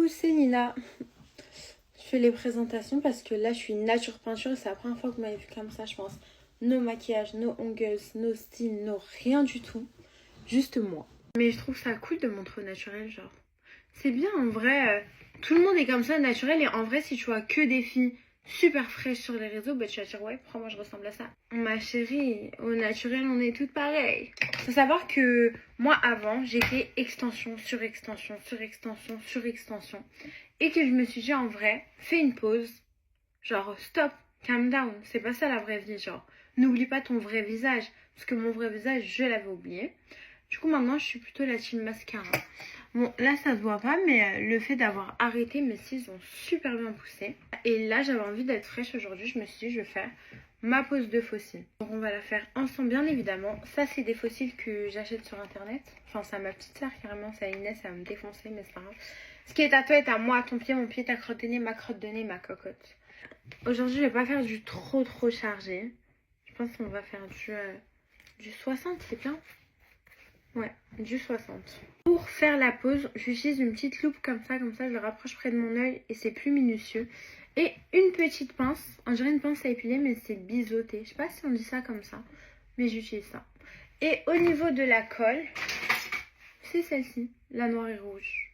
Coucou, c'est Nina. Je fais les présentations parce que là je suis nature peinture et c'est la première fois que vous m'avez vu comme ça, je pense. No maquillage, no ongles, no style, no rien du tout. Juste moi. Mais je trouve ça cool de montrer au naturel, genre. C'est bien en vrai. Tout le monde est comme ça naturel et en vrai si tu vois que des filles super fraîches sur les réseaux, bah tu vas dire ouais, pourquoi moi je ressemble à ça. Ma chérie, au naturel on est toutes pareilles. Faut savoir que moi avant j'étais extension sur extension sur extension sur extension et que je me suis dit en vrai, fais une pause, genre stop, calm down, c'est pas ça la vraie vie, genre n'oublie pas ton vrai visage parce que mon vrai visage je l'avais oublié. Du coup maintenant je suis plutôt la team mascara. Bon, là, ça se voit pas, mais le fait d'avoir arrêté, mes cils ont super bien poussé. Et là, j'avais envie d'être fraîche aujourd'hui. Je me suis dit, je vais faire ma pose de faux cils. Donc, on va la faire ensemble, bien évidemment. Ça, c'est des faux cils que j'achète sur Internet. Enfin, c'est à ma petite sœur, carrément. C'est à Inès, ça va me défoncer, mais c'est pas grave. Ce qui est à toi est à moi, à ton pied, mon pied, ta crotte de nez, ma crotte de nez, ma cocotte. Aujourd'hui, je vais pas faire du trop chargé. Je pense qu'on va faire du 60, c'est bien. Ouais, du 60. Pour faire la pose, j'utilise une petite loupe comme ça je le rapproche près de mon œil et c'est plus minutieux. Et une petite pince, on dirait une pince à épiler mais c'est biseauté. Je sais pas si on dit ça comme ça, mais j'utilise ça. Et au niveau de la colle, c'est celle-ci, la noire et rouge.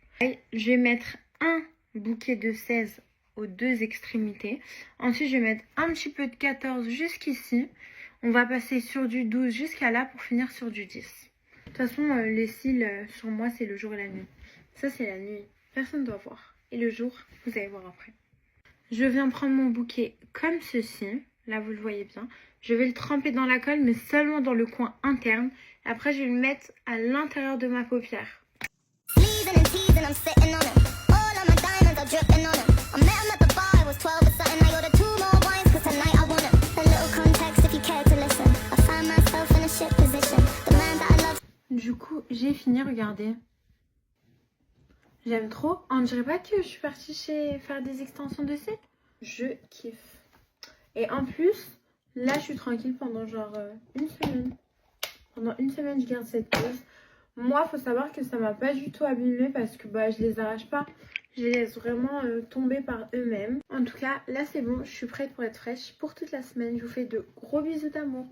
Je vais mettre un bouquet de 16 aux deux extrémités. Ensuite, je vais mettre un petit peu de 14 jusqu'ici. On va passer sur du 12 jusqu'à là pour finir sur du 10. De toute façon, les cils sur moi, c'est le jour et la nuit. Ça, c'est la nuit. Personne ne doit voir. Et le jour, vous allez voir après. Je viens prendre mon bouquet comme ceci. Là, vous le voyez bien. Je vais le tremper dans la colle, mais seulement dans le coin interne. Après, je vais le mettre à l'intérieur de ma paupière. Du coup, j'ai fini, regardez. J'aime trop. On dirait pas que je suis partie faire des extensions de cils. Je kiffe. Et en plus, là, je suis tranquille pendant genre une semaine. Pendant une semaine, je garde cette pose. Moi, faut savoir que ça m'a pas du tout abîmé parce que bah, je les arrache pas. Je les laisse vraiment tomber par eux-mêmes. En tout cas, là, c'est bon. Je suis prête pour être fraîche pour toute la semaine. Je vous fais de gros bisous d'amour.